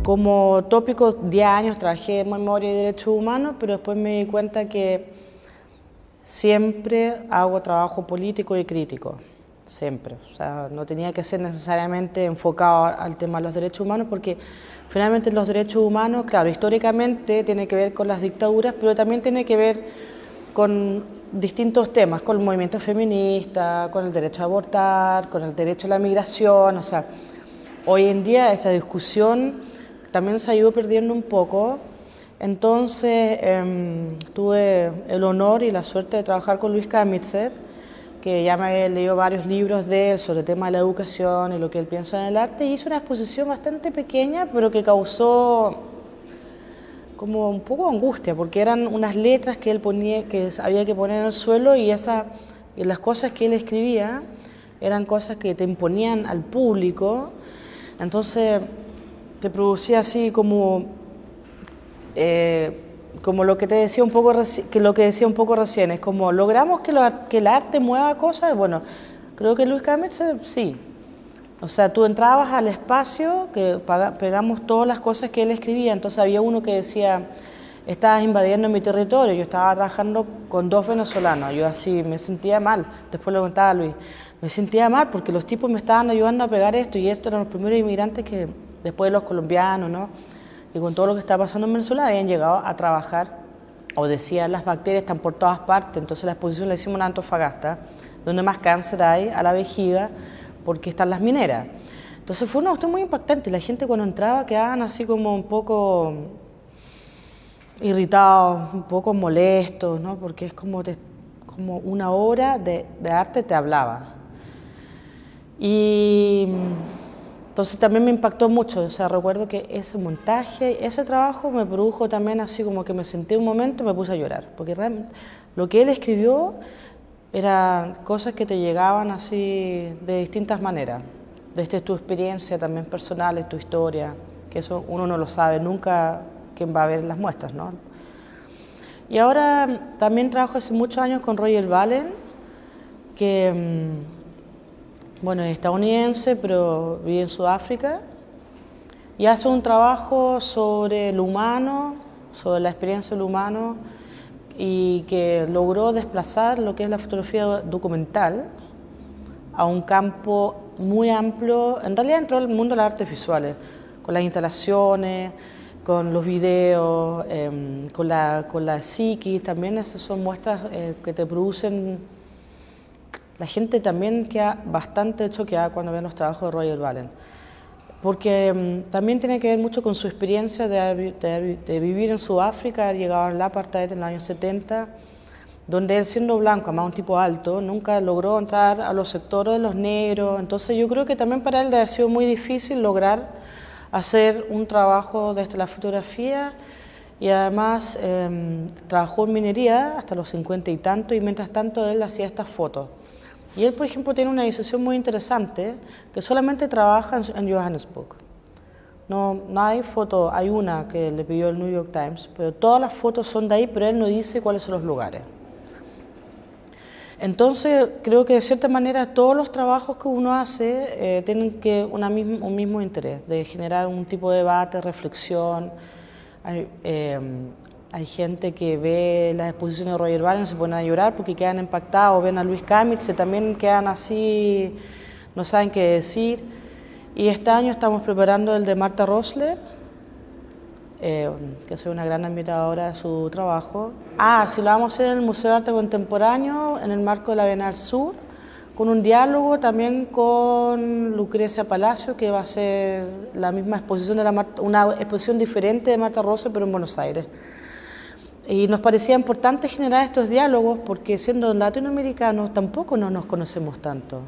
Como tópico, 10 años trabajé en memoria y derechos humanos, pero después me di cuenta que siempre hago trabajo político y crítico, siempre. O sea, no tenía que ser necesariamente enfocado al tema de los derechos humanos, porque finalmente los derechos humanos, claro, históricamente tiene que ver con las dictaduras, pero también tiene que ver con distintos temas, con el movimiento feminista, con el derecho a abortar, con el derecho a la migración. O sea, hoy en día esa discusión también se ha ido perdiendo un poco. Entonces tuve el honor y la suerte de trabajar con Luis Kamitzer, que ya me había leído varios libros de él sobre el tema de la educación y lo que él piensa en el arte, y hizo una exposición bastante pequeña, pero que causó como un poco de angustia, porque eran unas letras que él ponía, que había que poner en el suelo, y las cosas que él escribía eran cosas que te imponían al público. Entonces te producía así como lo que te decía un poco recién, es como logramos que el arte mueva cosas. Bueno, creo que Luis Kamitzer sí. O sea, tú entrabas al espacio, que pegamos todas las cosas que él escribía. Entonces había uno que decía: estabas invadiendo mi territorio. Yo estaba trabajando con 2 venezolanos, yo así me sentía mal. Después le contaba a Luis, me sentía mal porque los tipos me estaban ayudando a pegar esto, y estos eran los primeros inmigrantes que, después de los colombianos, ¿no? Y con todo lo que estaba pasando en Venezuela, habían llegado a trabajar, o decían, las bacterias están por todas partes. Entonces la exposición la hicimos en Antofagasta, donde más cáncer hay a la vejiga, porque están las mineras. Entonces fue una cuestión muy impactante, y la gente cuando entraba quedaban así como un poco irritados, un poco molestos, ¿no? Porque es como una obra de arte te hablaba. Y entonces también me impactó mucho. O sea, recuerdo que ese montaje, ese trabajo me produjo también así como que me senté un momento y me puse a llorar, porque realmente lo que él escribió eran cosas que te llegaban así de distintas maneras, desde tu experiencia también personal, tu historia, que eso uno no lo sabe nunca quién va a ver las muestras, ¿no? Y ahora también trabajo hace muchos años con Roger Ballen, que bueno, es estadounidense, pero vive en Sudáfrica, y hace un trabajo sobre el humano, sobre la experiencia del humano, y que logró desplazar lo que es la fotografía documental a un campo muy amplio, en realidad entró el mundo de las artes visuales, con las instalaciones, con los videos, con la psiquis. También esas son muestras que te producen. La gente también queda bastante choqueada cuando ve los trabajos de Roger Ballen, porque también tiene que ver mucho con su experiencia de vivir en Sudáfrica, haber llegado al apartheid en los años 70, donde él, siendo blanco, además un tipo alto, nunca logró entrar a los sectores de los negros. Entonces yo creo que también para él ha sido muy difícil lograr hacer un trabajo desde la fotografía, y además trabajó en minería hasta los 50 y tanto, y mientras tanto él hacía estas fotos. Y él, por ejemplo, tiene una decisión muy interesante, que solamente trabaja en Johannesburg. No hay foto, hay una que le pidió el New York Times, pero todas las fotos son de ahí, pero él no dice cuáles son los lugares. Entonces, creo que de cierta manera todos los trabajos que uno hace tienen un mismo interés, de generar un tipo de debate, reflexión. Hay gente que ve las exposiciones de Roger Ballen y se ponen a llorar porque quedan impactados, ven a Luis Kamitzer, también quedan así, no saben qué decir. Y este año estamos preparando el de Martha Rosler, que soy una gran admiradora de su trabajo. Sí, lo vamos a hacer en el Museo de Arte Contemporáneo, en el marco de la Bienal Sur, con un diálogo también con Lucrecia Palacio, que va a ser la misma exposición, una exposición diferente de Martha Rosler, pero en Buenos Aires. Y nos parecía importante generar estos diálogos porque, siendo latinoamericanos, tampoco no nos conocemos tanto.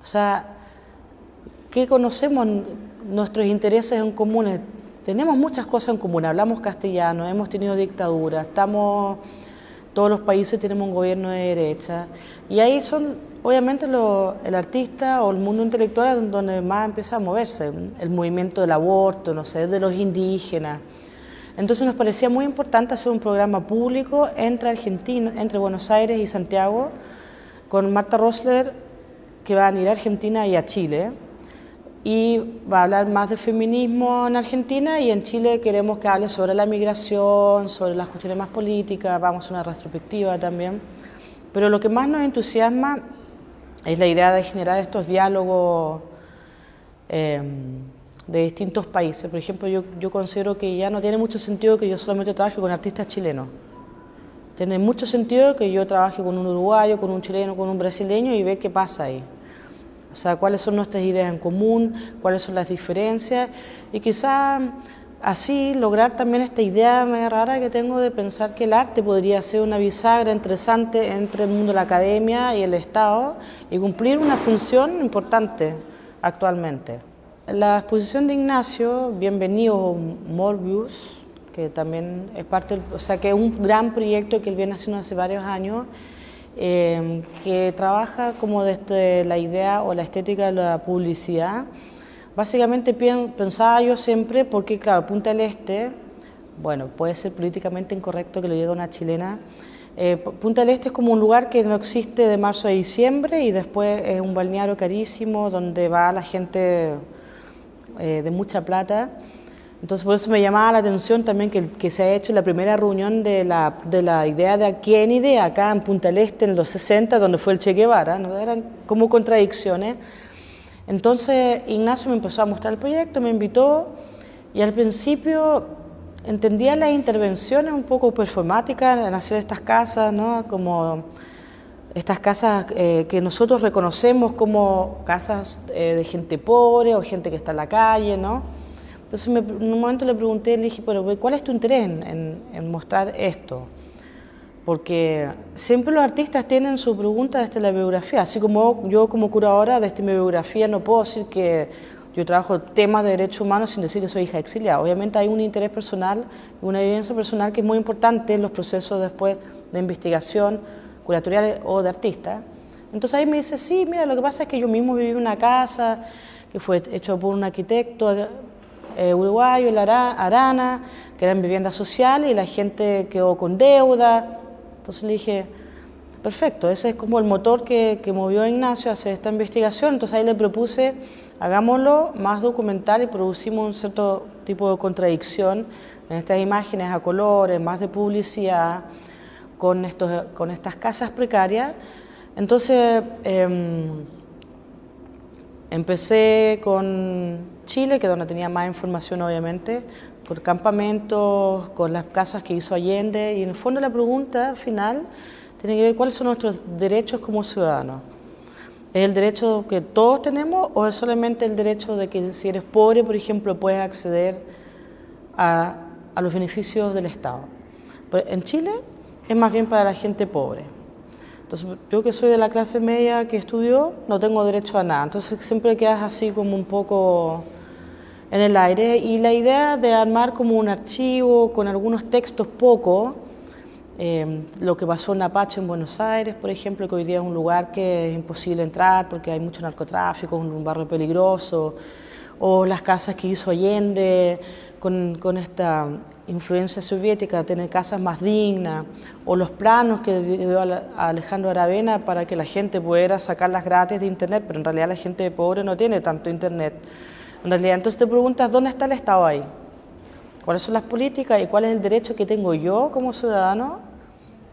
O sea, ¿qué conocemos? Nuestros intereses en comunes. Tenemos muchas cosas en común, hablamos castellano, hemos tenido dictadura, todos los países tenemos un gobierno de derecha, y ahí son, obviamente, el artista o el mundo intelectual donde más empieza a moverse, el movimiento del aborto, no sé, de los indígenas. Entonces nos parecía muy importante hacer un programa público entre Argentina, entre Buenos Aires y Santiago, con Martha Rosler que van a ir a Argentina y a Chile, y va a hablar más de feminismo en Argentina, y en Chile queremos que hable sobre la migración, sobre las cuestiones más políticas, vamos a una retrospectiva también. Pero lo que más nos entusiasma es la idea de generar estos diálogos de distintos países. Por ejemplo, yo considero que ya no tiene mucho sentido que yo solamente trabaje con artistas chilenos. Tiene mucho sentido que yo trabaje con un uruguayo, con un chileno, con un brasileño y ver qué pasa ahí. O sea, cuáles son nuestras ideas en común, cuáles son las diferencias, y quizá así lograr también esta idea medio rara que tengo de pensar que el arte podría ser una bisagra interesante entre el mundo de la academia y el Estado y cumplir una función importante actualmente. La exposición de Ignacio, Bienvenido Morbius, que también es parte, o sea, que es un gran proyecto que él viene haciendo hace varios años, que trabaja como desde la idea o la estética de la publicidad. Básicamente pensaba yo siempre, porque claro, Punta del Este, bueno, puede ser políticamente incorrecto que lo diga una chilena, Punta del Este es como un lugar que no existe de marzo a diciembre, y después es un balneario carísimo donde va la gente de mucha plata. Entonces por eso me llamaba la atención también que se ha hecho la primera reunión de la idea de aquí en idea, acá en Punta del Este en los 60, donde fue el Che Guevara, ¿no? Eran como contradicciones. Entonces Ignacio me empezó a mostrar el proyecto, me invitó, y al principio entendía las intervenciones un poco performáticas en hacer estas casas, ¿no? Como estas casas que nosotros reconocemos como casas de gente pobre o gente que está en la calle, ¿no? Entonces en un momento le pregunté, le dije, pero ¿cuál es tu interés en mostrar esto? Porque siempre los artistas tienen su pregunta desde la biografía, así como yo como curadora desde mi biografía no puedo decir que yo trabajo temas de derechos humanos sin decir que soy hija exiliada. Obviamente hay un interés personal, una evidencia personal que es muy importante en los procesos después de investigación curatorial o de artista. Entonces ahí me dice, sí, mira, lo que pasa es que yo mismo viví en una casa que fue hecha por un arquitecto uruguayo, Arana, que eran viviendas sociales y la gente quedó con deuda. Entonces le dije, perfecto, ese es como el motor que movió a Ignacio a hacer esta investigación. Entonces ahí le propuse, hagámoslo más documental, y producimos un cierto tipo de contradicción en estas imágenes a colores, más de publicidad, con estas casas precarias. Entonces empecé con Chile, que es donde tenía más información obviamente, con campamentos, con las casas que hizo Allende, y en el fondo la pregunta final tiene que ver cuáles son nuestros derechos como ciudadanos. ¿Es el derecho que todos tenemos o es solamente el derecho de que si eres pobre, por ejemplo, puedes acceder a los beneficios del Estado? Pero en Chile es más bien para la gente pobre. Entonces, yo que soy de la clase media que estudió, no tengo derecho a nada. Entonces siempre quedas así como un poco en el aire. Y la idea de armar como un archivo con algunos textos pocos, lo que pasó en Apache en Buenos Aires, por ejemplo, que hoy día es un lugar que es imposible entrar porque hay mucho narcotráfico, un barrio peligroso, o las casas que hizo Allende con esta influencia soviética, tener casas más dignas, o los planos que dio a Alejandro Aravena para que la gente pudiera sacarlas gratis de internet, pero en realidad la gente pobre no tiene tanto internet. En realidad, entonces te preguntas, ¿dónde está el Estado ahí? ¿Cuáles son las políticas y cuál es el derecho que tengo yo como ciudadano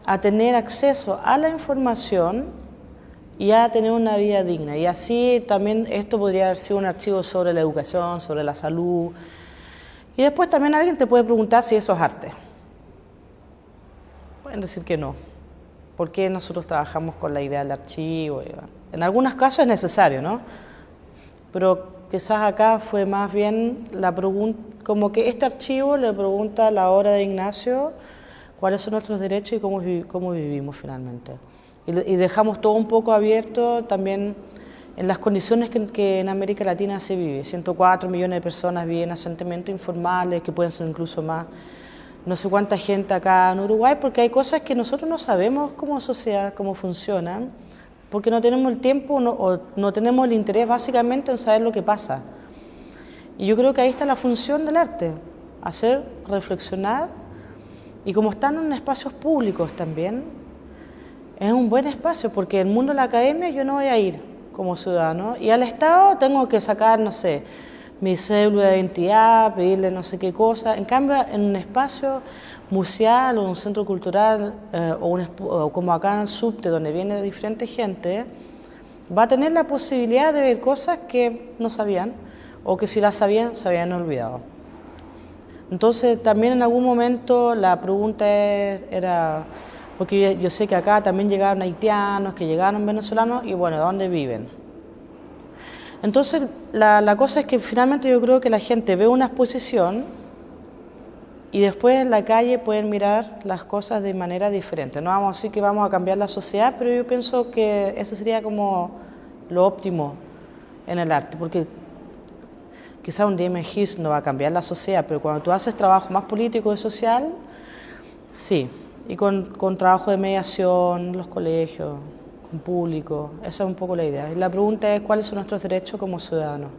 a tener acceso a la información y a tener una vida digna? Y así también esto podría haber sido un archivo sobre la educación, sobre la salud. Y después también alguien te puede preguntar si eso es arte. Pueden decir que no. ¿Por qué nosotros trabajamos con la idea del archivo? En algunos casos es necesario, ¿no? Pero quizás acá fue más bien la pregunta, como que este archivo le pregunta a la obra de Ignacio cuáles son nuestros derechos y cómo vivimos finalmente. Y dejamos todo un poco abierto también en las condiciones que en América Latina se vive. 104 millones de personas viven en asentamientos informales, que pueden ser incluso más. No sé cuánta gente acá en Uruguay, porque hay cosas que nosotros no sabemos como sociedad, cómo funcionan, porque no tenemos el tiempo o no tenemos el interés básicamente en saber lo que pasa. Y yo creo que ahí está la función del arte, hacer reflexionar, y como están en espacios públicos también, es un buen espacio, porque el mundo de la academia yo no voy a ir como ciudadano y al Estado tengo que sacar, no sé, mi cédula de identidad, pedirle no sé qué cosa. En cambio, en un espacio museal o un centro cultural o como acá en el subte, donde viene diferente gente, va a tener la posibilidad de ver cosas que no sabían o que si las sabían, se habían olvidado. Entonces también en algún momento la pregunta era, porque yo sé que acá también llegaron haitianos, que llegaron venezolanos y bueno, ¿dónde viven? Entonces la cosa es que finalmente yo creo que la gente ve una exposición y después en la calle pueden mirar las cosas de manera diferente. No vamos a decir que vamos a cambiar la sociedad, pero yo pienso que eso sería como lo óptimo en el arte, porque quizá un Damien Hirst no va a cambiar la sociedad, pero cuando tú haces trabajo más político y social, sí, y con trabajo de mediación, los colegios, con público, esa es un poco la idea. Y la pregunta es cuáles son nuestros derechos como ciudadanos.